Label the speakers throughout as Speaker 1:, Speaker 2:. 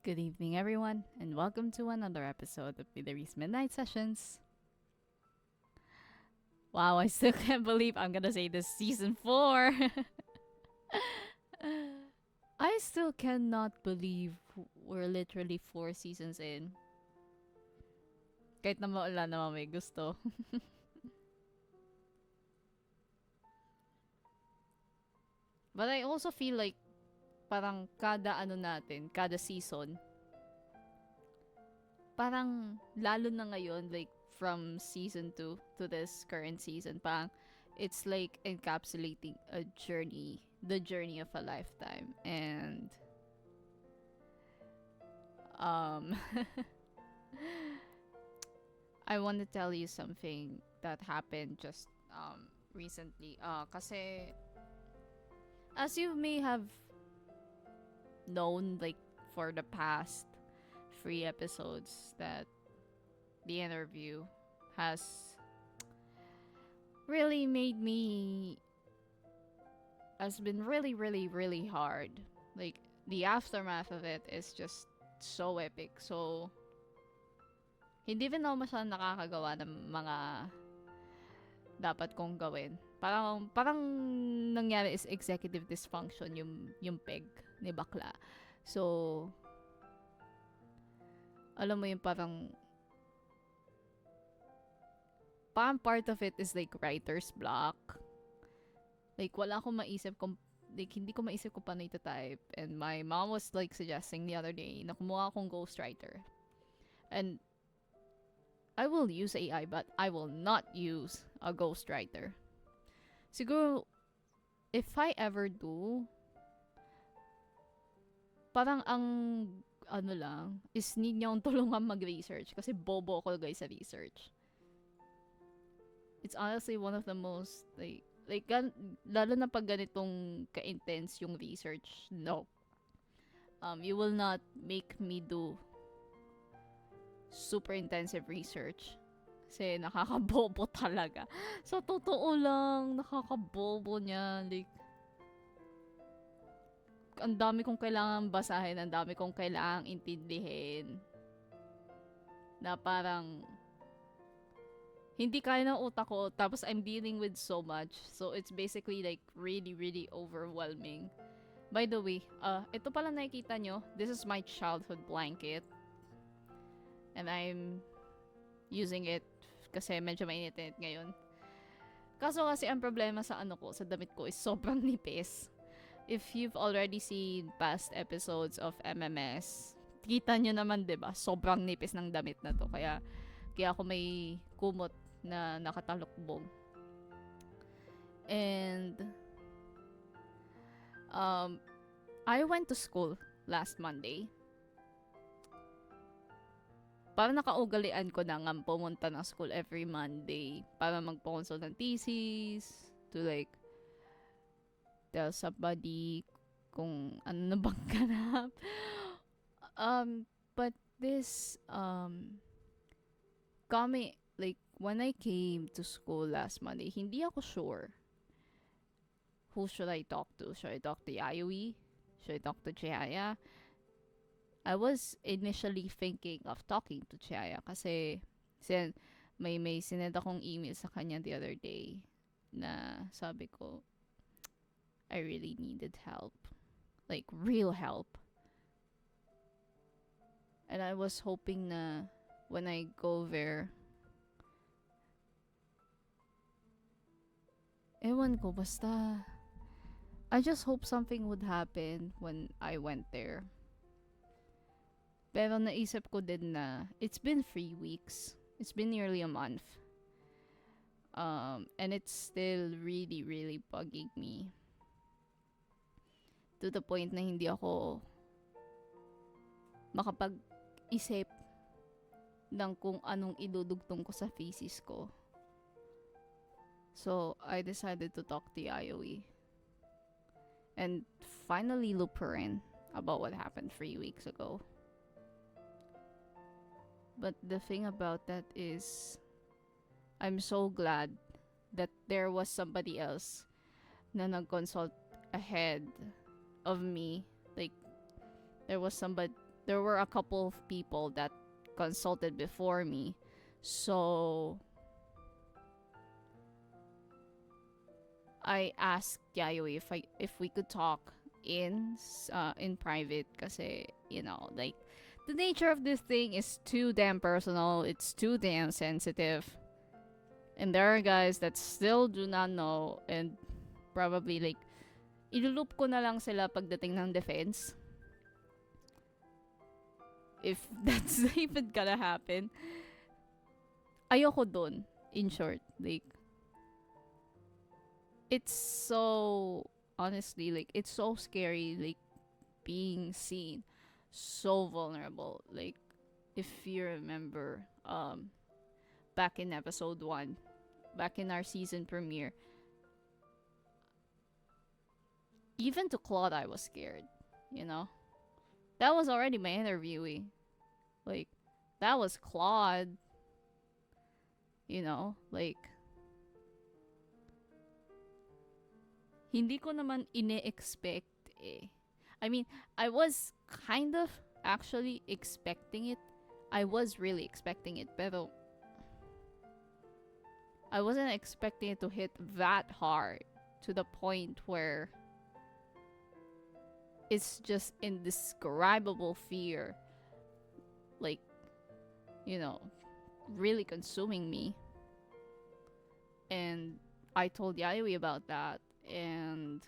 Speaker 1: Good evening, everyone, and welcome to another episode of Midori's Midnight Sessions. Wow, I still can't believe I'm gonna say this season 4. I still cannot believe we're literally 4 seasons in. Kahit na wala naman may gusto. But I also feel like parang kada kada season, parang lalo na ngayon, like from season 2 to this current season, parang it's like encapsulating a journey, the journey of a lifetime. And um I want to tell you something that happened just recently. Kasi as you may have known, like for the past 3 episodes, that the interview has really made me has been really really really hard. Like the aftermath of it is just so epic. So hindi rin ako masyadong nakakagawa ng mga dapat kong gawin. Parang nangyari is executive dysfunction yung peg ni bakla. So alam mo yung parang part of it is like writer's block. Like wala akong maisip kung like hindi ko maisip kung paano ita-type. And my mom was like suggesting the other day na kumuha akong ghostwriter. And I will use AI, but I will not use a ghostwriter. Siguro, if I ever do, parang ang ano lang, is need niya akong tulungan mag-research kasi bobo ako guys sa research. It's honestly one of the most lalo na pag ganitong ka-intense yung research. No. You will not make me do super intensive research. Kasi nakakabobo talaga. So, totoo lang, nakakabobo niya. Like, ang dami kong kailangan basahin, ang dami kong kailangan intindihin. Na parang, hindi kaya ng utak ko, tapos I'm dealing with so much. So, it's basically like really, really overwhelming. By the way, ito pala nakikita nyo, this is my childhood blanket. And I'm using it kasi medyo mainit ngayon. Kaso kasi ang problema sa sa damit ko is sobrang nipis. If you've already seen past episodes of MMS, kita nyo naman 'di ba? Sobrang nipis ng damit na to. Kaya ako may kumot na nakatalukbong. And I went to school last Monday. Parang nakaugalian ko na nga pumunta ng school every Monday para magpo-consult ng thesis, to like tell somebody kung ano na bang ganap. But this when I came to school last Monday, hindi ako sure who should I talk to. Should I talk to Yayoi? Should I talk to Chihaya? I was initially thinking of talking to Chaya kasi may sinend akong email sa kanya the other day na sabi ko, I really needed help. Like, real help. And I was hoping na when I go there, ewan ko, basta I just hope something would happen when I went there. Pero naisip ko din na it's been 3 weeks. It's been nearly a month. And it's still really, really bugging me. To the point na hindi ako makapag-isip ng kung anong idudugtong ko sa thesis ko. So, I decided to talk to Yayoi. And finally loop her in about what happened 3 weeks ago. But the thing about that is, I'm so glad that there was somebody else na nag-consult ahead of me. Like, there were a couple of people that consulted before me. So I asked Yayoi if we could talk in private kasi, you know, like the nature of this thing is too damn personal, it's too damn sensitive. And there are guys that still do not know, and probably like ilulup ko na lang sila pagdating ng defense. If that's even gonna happen. Ayoko dun, in short. Like, it's so, honestly, like, it's so scary, like, being seen so vulnerable. Like, if you remember, back in episode 1, back in our season premiere, even to Claude, I was scared, you know? That was already my interviewee. Like, that was Claude. You know? Like, hindi ko naman ine-expect eh. I mean, I was kind of actually expecting it. I was really expecting it, pero I wasn't expecting it to hit that hard to the point where it's just indescribable fear, like, you know, really consuming me. And I told Yayoi about that, and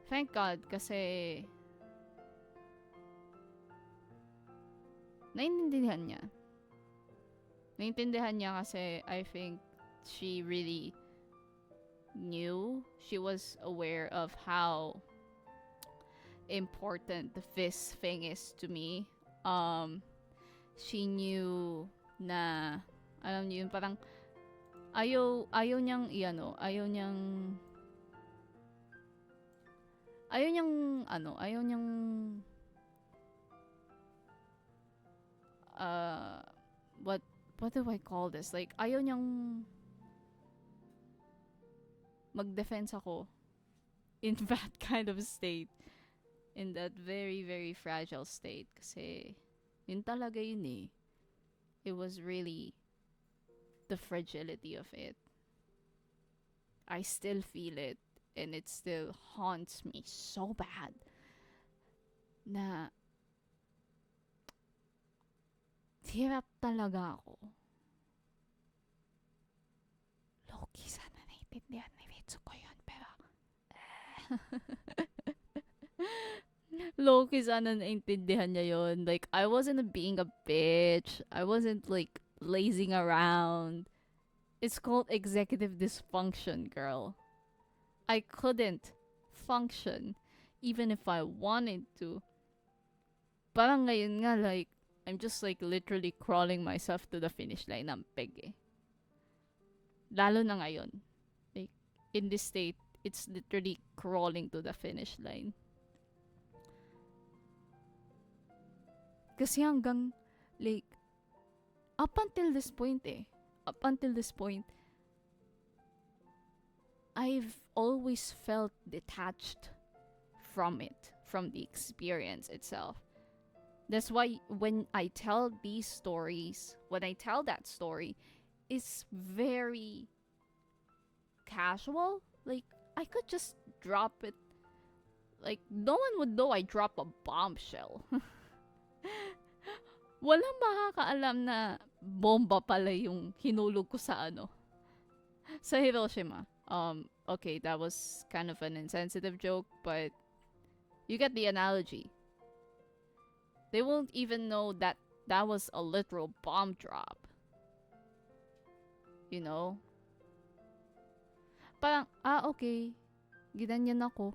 Speaker 1: thank God kasi naiintindihan niya. Naiintindihan niya kasi I think she really knew, she was aware of how important this thing is to me. She knew na, alam niyo yun, parang ayaw niyang what do I call this? Like, ayaw niyang mag-defense ako in that kind of state. In that very, very fragile state. Kasi, yun talaga yun eh. It was really the fragility of it. I still feel it. And it still haunts me so bad. Na, hirap talaga ako. Loki, sana naiintindihan ni Ritsuko yun, pero Loki, sana naiintindihan niya yun. Like, I wasn't being a bitch. I wasn't, like, lazing around. It's called executive dysfunction, girl. I couldn't function even if I wanted to. Parang ngayon nga, like, I'm just, like, literally crawling myself to the finish line ng peg eh. Lalo na ngayon. Like, in this state, it's literally crawling to the finish line. Kasi hanggang, like, up until this point, I've always felt detached from it, from the experience itself. That's why when I tell these stories, when I tell that story, it's very casual. Like, I could just drop it. Like, no one would know I drop a bombshell. Walang makakaalam na bomba pala yung hinulog ko sa sa Hiroshima. Okay, that was kind of an insensitive joke, but you get the analogy. They won't even know that that was a literal bomb drop. You know? Parang, okay. Ginanyan ako.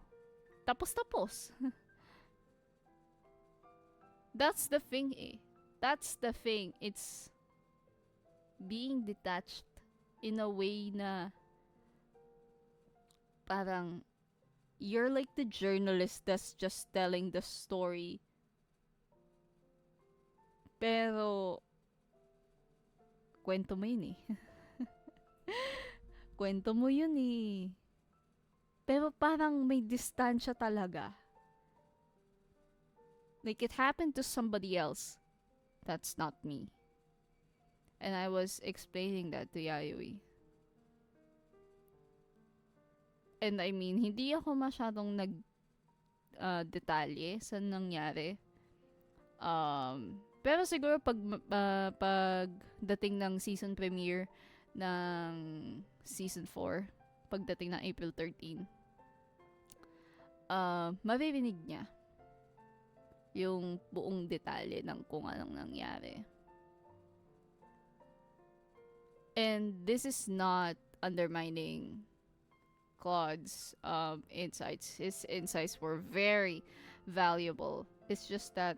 Speaker 1: Tapos. That's the thing eh. That's the thing. It's being detached in a way na parang you're like the journalist that's just telling the story. Pero kwento mo yun eh. Kwento mo yun eh. Pero parang may distansya talaga. Like, it happened to somebody else. That's not me. And I was explaining that to Yayoi. And I mean, hindi ako masyadong detalye sa nangyari. Pero siguro pag dating ng season premiere ng season 4, pagdating ng April 13, maririnig niya yung buong detalye ng kung anong nangyari. And this is not undermining Claude's insights. His insights were very valuable. It's just that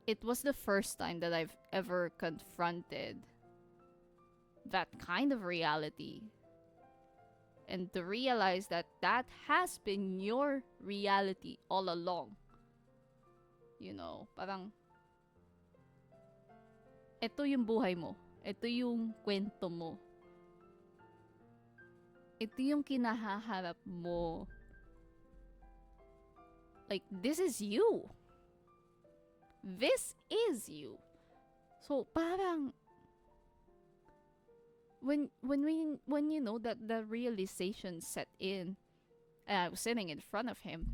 Speaker 1: it was the first time that I've ever confronted that kind of reality. And to realize that that has been your reality all along. You know, parang ito yung buhay mo. Ito yung kwento mo. Ito yung kinahaharap mo. Like, this is you. This is you. So, parang when you know that the realization set in, and I was sitting in front of him,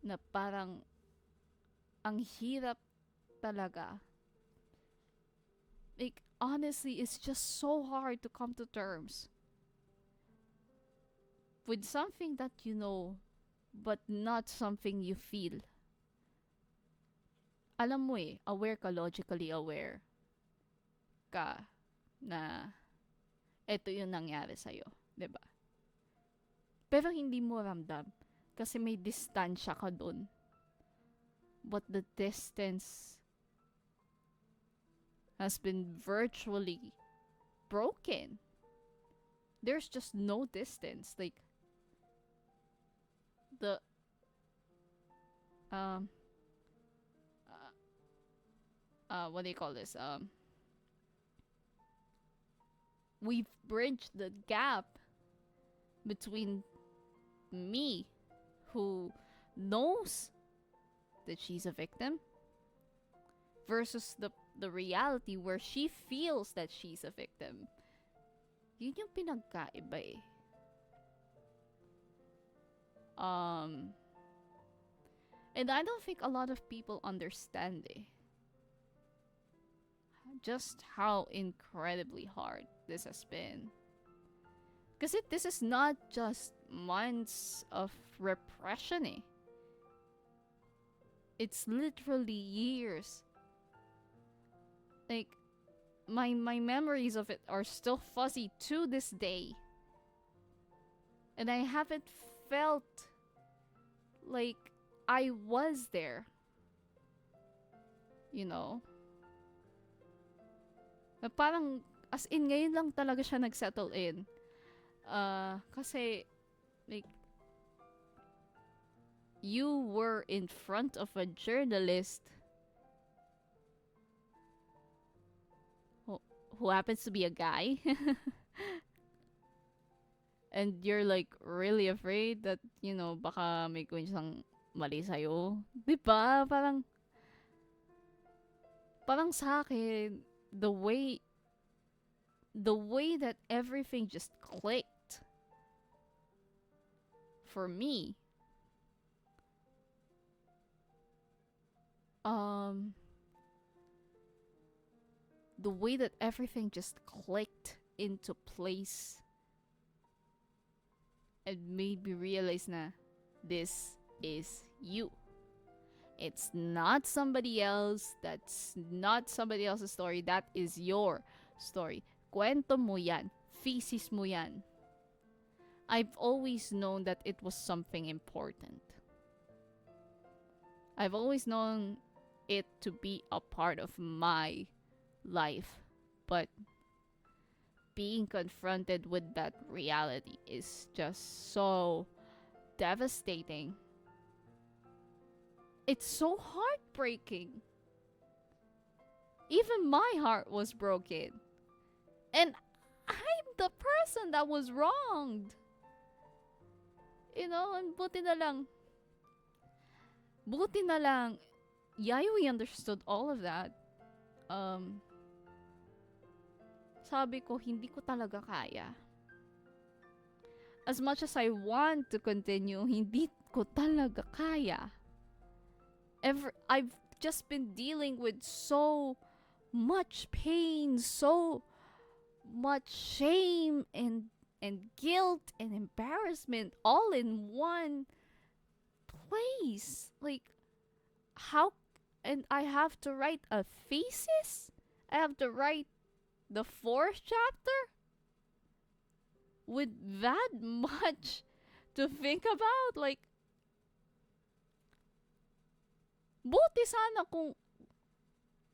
Speaker 1: na parang ang hirap talaga. Like, honestly, it's just so hard to come to terms with something that you know, but not something you feel. Alam mo aware ka, logically aware ka na eto yung nangyari sa'yo, diba? Pero hindi mo ramdam kasi may distansya ka dun. But the distance has been virtually broken. There's just no distance. Like, the what do you call this? We've bridged the gap between me, who knows that she's a victim, versus the reality where she feels that she's a victim. Yun yung pinagkaiba . And I don't think a lot of people understand just how incredibly hard this has been. Because this is not just months of repression . It's literally years. Like, my memories of it are still fuzzy to this day. And I haven't felt like I was there. You know? Na parang, as in, ngayon lang talaga siya nag-settle in. Kasi, like, you were in front of a journalist who happens to be a guy. And you're like really afraid that, you know, baka may gawin siyang mali sa'yo. Diba? Parang sa akin, the way that everything just clicked for me, the way that everything just clicked into place and made me realize na this is you. It's not somebody else. That's not somebody else's story. That is your story. Kwento mo yan. Thesis mo yan. I've always known that it was something important. I've always known it to be a part of my life. But being confronted with that reality is just so devastating. It's so heartbreaking. Even my heart was broken. And I'm the person that was wronged. You know, and buti na lang, Yayoi understood all of that. Um, Sabi ko, hindi ko talaga kaya. As much as I want to continue, hindi ko talaga kaya. I've just been dealing with so much pain, so much shame and guilt and embarrassment all in one place. Like, how, and I have to write a thesis? I have to write the fourth chapter? With that much to think about? Like, buti sana kung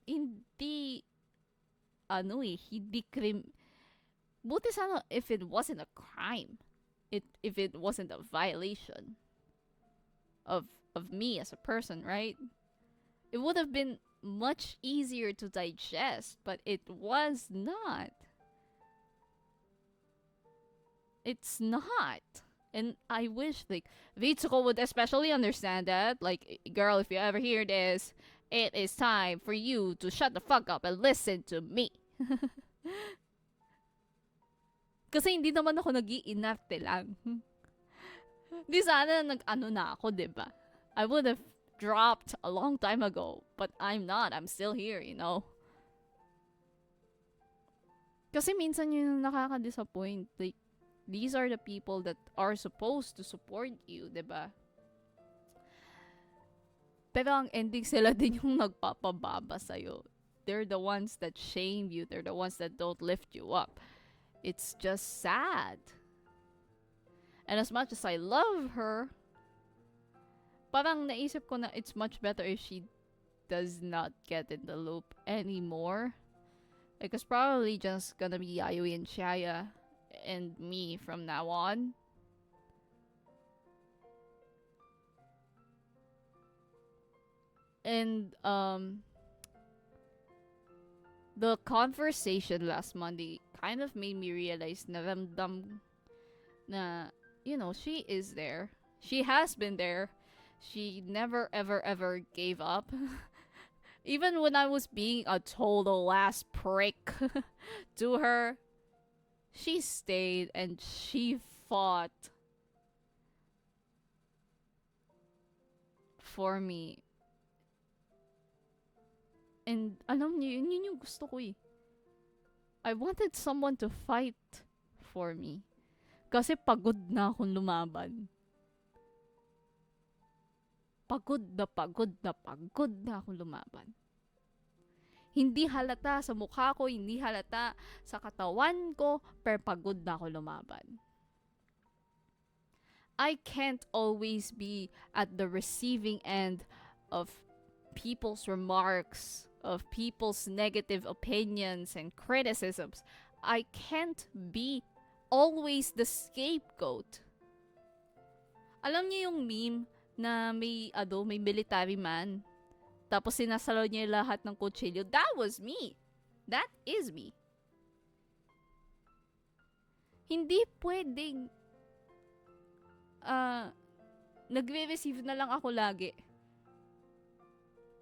Speaker 1: hindi, buti sana if it wasn't a crime. If it wasn't a violation of me as a person, right? It would have been much easier to digest, but it was not. It's not. And I wish, like, Vitsuko would especially understand that. Like, girl, if you ever hear this, it is time for you to shut the fuck up and listen to me. Kasi hindi naman ako nag-iinarte lang. Di sana nag-ano na ako, diba? I would have dropped a long time ago. But I'm not. I'm still here, you know? Kasi minsan yun nakaka-disappoint. Like, these are the people that are supposed to support you, diba? Pero ang ending, sila din yung nagpapababa sa'yo. They're the ones that shame you. They're the ones that don't lift you up. It's just sad. And as much as I love her, parang naisip ko na it's much better if she does not get in the loop anymore. Like, it's probably just gonna be Yayoi and Shaya and me from now on. And the conversation last Monday kind of made me realize na ramdam na, you know, she is there. She has been there. She never ever ever gave up. Even when I was being a total ass prick to her, she stayed and she fought for me. And alam niyo, yun yung gusto ko eh. I wanted someone to fight for me. Kasi pagod na akong lumaban. Pagod na akong lumaban. Hindi halata sa mukha ko, hindi halata sa katawan ko, pero pagod na ako lumaban. I can't always be at the receiving end of people's remarks, of people's negative opinions and criticisms. I can't be always the scapegoat. Alam niyo yung meme na may military man, tapos sinasalo niya lahat ng kutsilyo? That was me. That is me. Hindi pwedeng nagre-receive na lang ako lagi.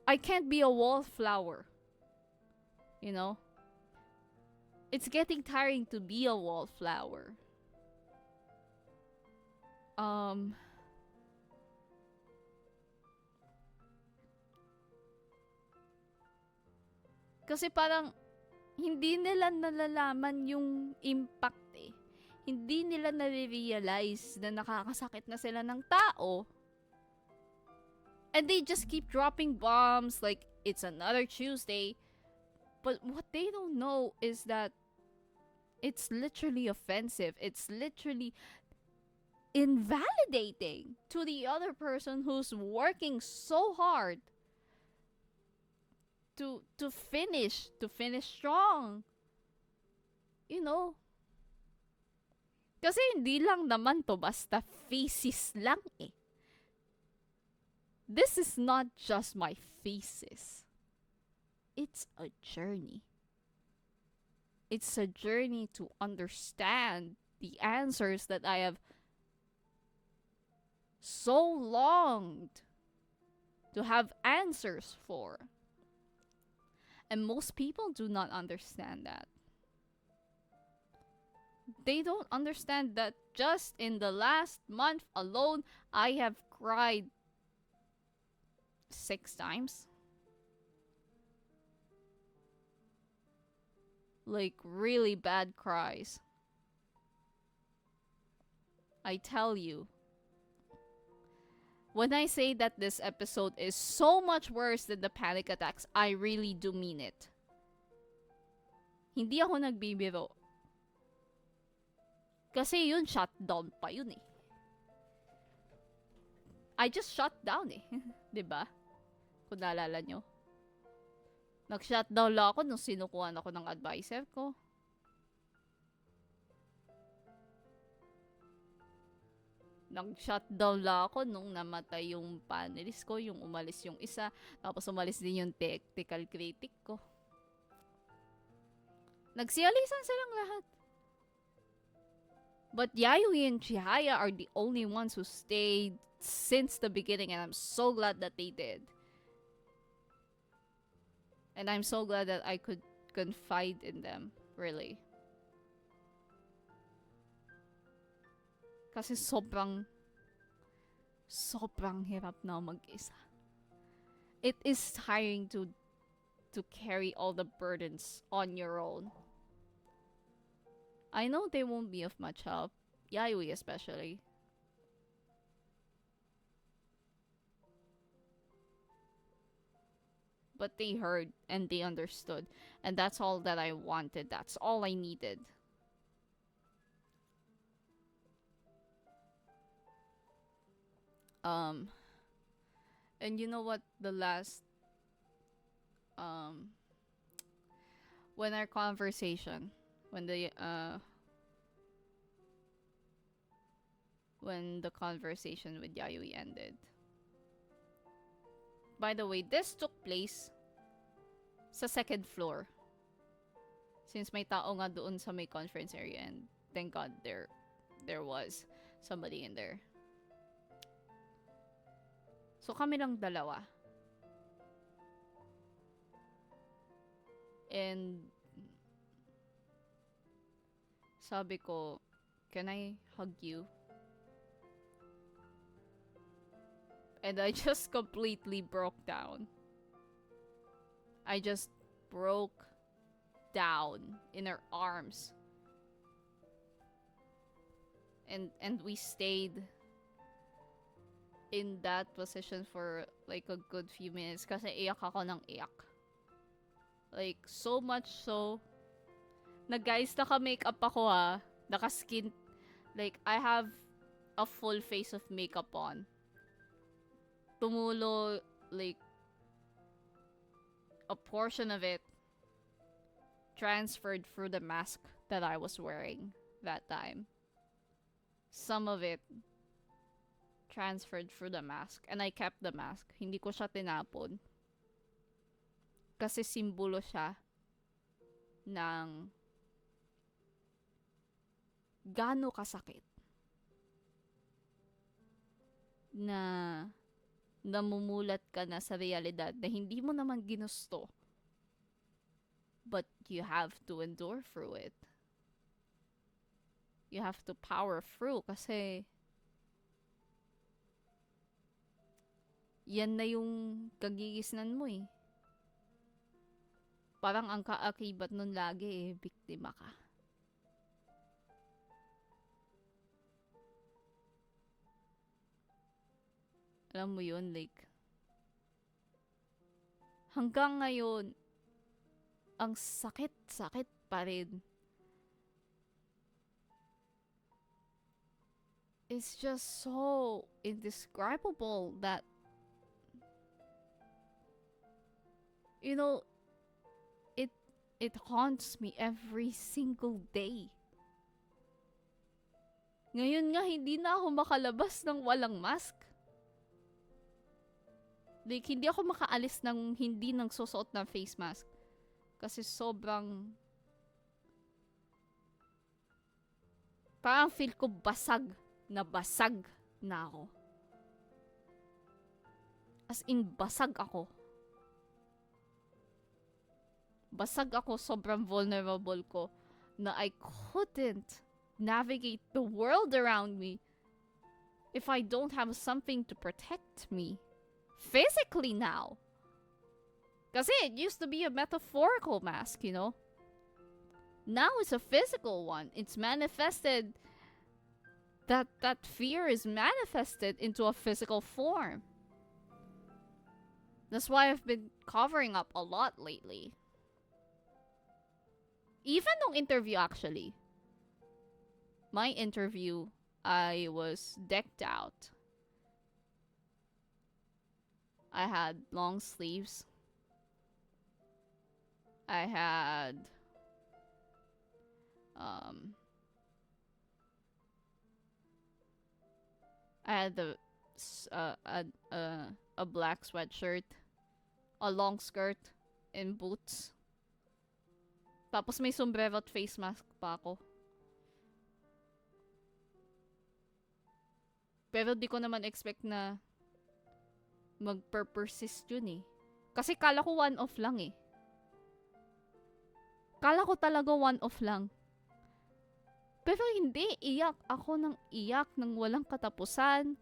Speaker 1: I can't be a wallflower. You know? It's getting tiring to be a wallflower. Kasi parang hindi nila nalalaman yung impact eh. Hindi nila nare-realize na nakakasakit na sila ng tao. And they just keep dropping bombs like it's another Tuesday. But what they don't know is that it's literally offensive. It's literally invalidating to the other person who's working so hard to finish strong. You know? Kasi hindi lang naman to basta thesis lang eh. This is not just my thesis. It's a journey. It's a journey to understand the answers that I have so longed to have answers for. And most people do not understand that. They don't understand that just in the last month alone, I have cried 6 times. Like, really bad cries. I tell you. When I say that this episode is so much worse than the panic attacks, I really do mean it. Hindi ako nagbibiro. Kasi yun, shutdown pa yun eh. I just shut down eh. 'Di ba? Kung naalala nyo. Nag-shutdown lang ako nung sinukuhan ako ng advisor ko. Nag-shutdown lang ako nung namatay yung panelist ko, yung umalis yung isa, tapos umalis din yung technical critic ko. Nagsiyalisan silang lahat. But Yayoi and Chihaya are the only ones who stayed since the beginning, and I'm so glad that they did. And I'm so glad that I could confide in them, really. Kasi sobrang hirap na mag-isa. It is tiring to carry all the burdens on your own. I know they won't be of much help, Yayoi especially. But they heard and they understood, and that's all that I wanted. That's all I needed. And you know what? The last when our conversation, when the conversation with Yayoi ended. By the way, this took place sa second floor. Since may tao nga doon sa may conference area, and thank God there was somebody in there. So kami lang dalawa. And sabi ko, can I hug you? And I just completely broke down. I just broke down in her arms. And we stayed in that position for like a good few minutes kasi iyak ako ng iyak. Like, so much so na guys, naka-makeup ako ha. Naka-skin. Like, I have a full face of makeup on. Tumulo, like, a portion of it transferred through the mask that I was wearing that time. Some of it transferred through the mask. And I kept the mask. Hindi ko siya tinapon. Kasi simbolo siya ng gaano kasakit na namumulat ka na sa realidad na hindi mo naman ginusto, but you have to endure through it. You have to power through kasi yan na yung kagigisnan mo eh. Parang ang kaakibat nun lagi eh, biktima ka. Alam mo yun, like, hanggang ngayon, ang sakit-sakit pa rin. It's just so indescribable that, you know, it haunts me every single day. Ngayon nga, hindi na ako makalabas ng walang mask. Like, hindi ako makaalis ng hindi nagsusuot ng face mask. Kasi sobrang... Parang feel ko basag na ako. As in, basag ako. Basag ako, sobrang vulnerable ko na I couldn't navigate the world around me if I don't have something to protect me. Physically now. Kasi it used to be a metaphorical mask, you know? Now it's a physical one. It's manifested. That fear is manifested into a physical form. That's why I've been covering up a lot lately. Even nung interview, actually. My interview, I was decked out. I had long sleeves. I had a black sweatshirt, a long skirt, and boots. Tapos may sombrero at face mask pa ako. Pero di ko naman expect na mag-persist yun eh. Kasi kala ko one-off lang eh. Kala ko talaga one-off lang. Pero hindi, iyak ako ng iyak ng walang katapusan.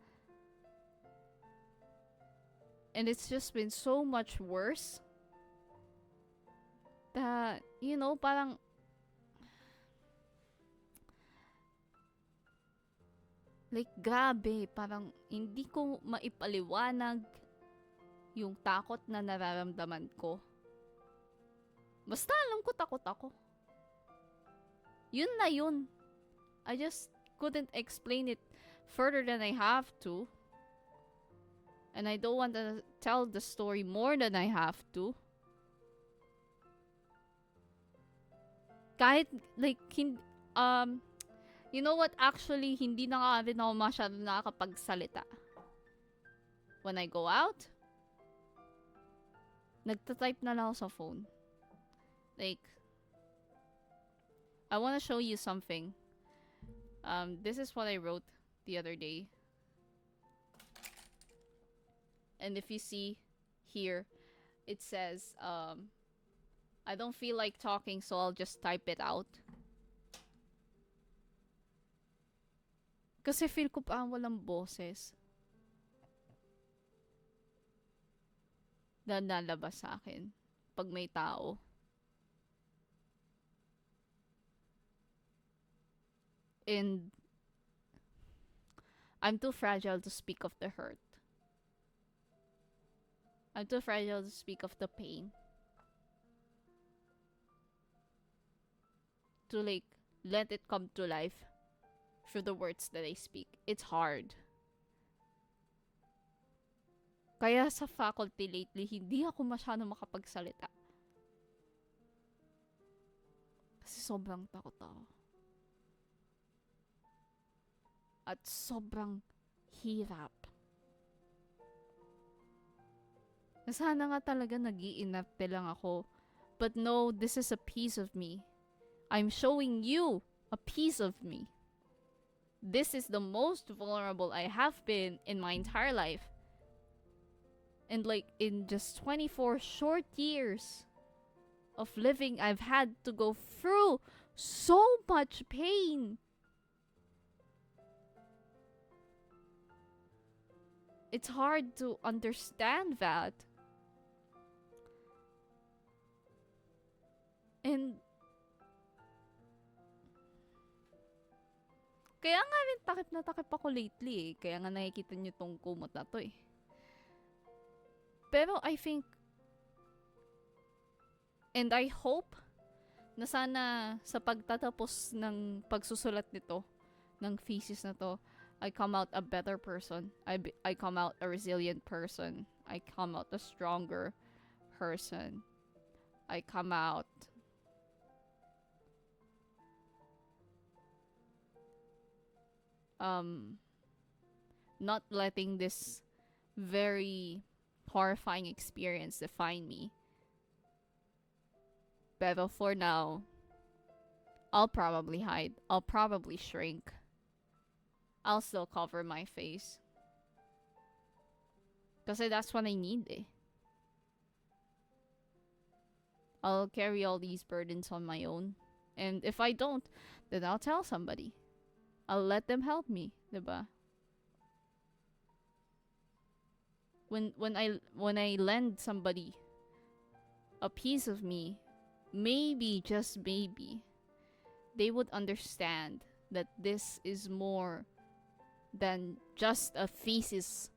Speaker 1: And it's just been so much worse. That, you know, parang like, grabe, parang hindi ko maipaliwanag yung takot na nararamdaman ko. Basta alam ko takot ako. Yun na yun. I just couldn't explain it further than I have to. And I don't want to tell the story more than I have to. Kahit, like, you know what? Actually, hindi na nga rin ako masyado nakakapagsalita. When I go out, nagtatype na lang ako sa phone. Like, I want to show you something. This is what I wrote the other day. And if you see here, it says, I don't feel like talking, so I'll just type it out. Kasi feel ko pa walang boses na nalabas sa akin pag may tao. And I'm too fragile to speak of the hurt. I'm too fragile to speak of the pain. To like, let it come to life through the words that I speak. It's hard. Kaya sa faculty lately, hindi ako masyado makapagsalita. Kasi sobrang takot ako. At sobrang hirap. Sana nga talaga nag-iinarte lang ako. But no, this is a piece of me. I'm showing you a piece of me. This is the most vulnerable I have been in my entire life. And like in just 24 short years of living, I've had to go through so much pain. It's hard to understand that. And kaya nga rin takip na takip ako lately eh. Kaya nga nakikita nyo tong kumot na to eh. Pero I think, and I hope, na sana sa pagtatapos ng pagsusulat nito, ng thesis na to, I come out a better person. I come out a resilient person. I come out a stronger person. I come out not letting this very horrifying experience define me. But for now, I'll probably hide. I'll probably shrink. I'll still cover my face. Kasi that's what I need eh. I'll carry all these burdens on my own. And if I don't, then I'll tell somebody. I'll let them help me, 'di ba? When I lend somebody a piece of me, maybe just maybe they would understand that this is more than just a thesis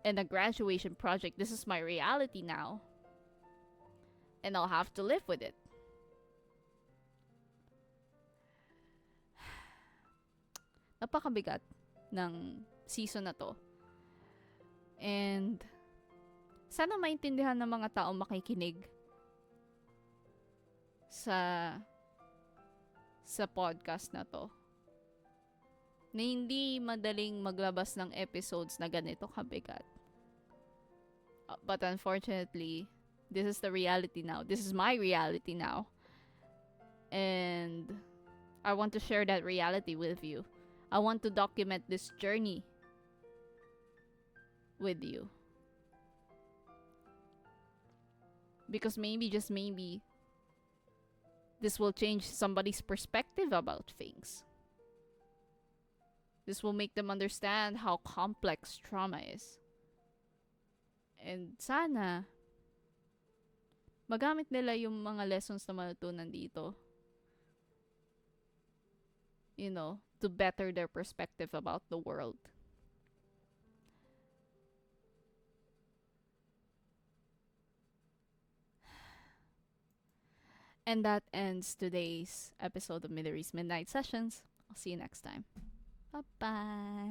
Speaker 1: and a graduation project. This is my reality now. And I'll have to live with it. Napakabigat ng season na to. And sana maintindihan ng mga tao makikinig sa podcast na to. Na hindi madaling maglabas ng episodes na ganito kabigat. But unfortunately, this is the reality now. This is my reality now. And I want to share that reality with you. I want to document this journey with you. Because maybe, just maybe, this will change somebody's perspective about things. This will make them understand how complex trauma is. And sana, magamit nila yung mga lessons na matutunan dito. You know, to better their perspective about the world. And that ends today's episode of Midori's Midnight Sessions. I'll see you next time. Bye-bye.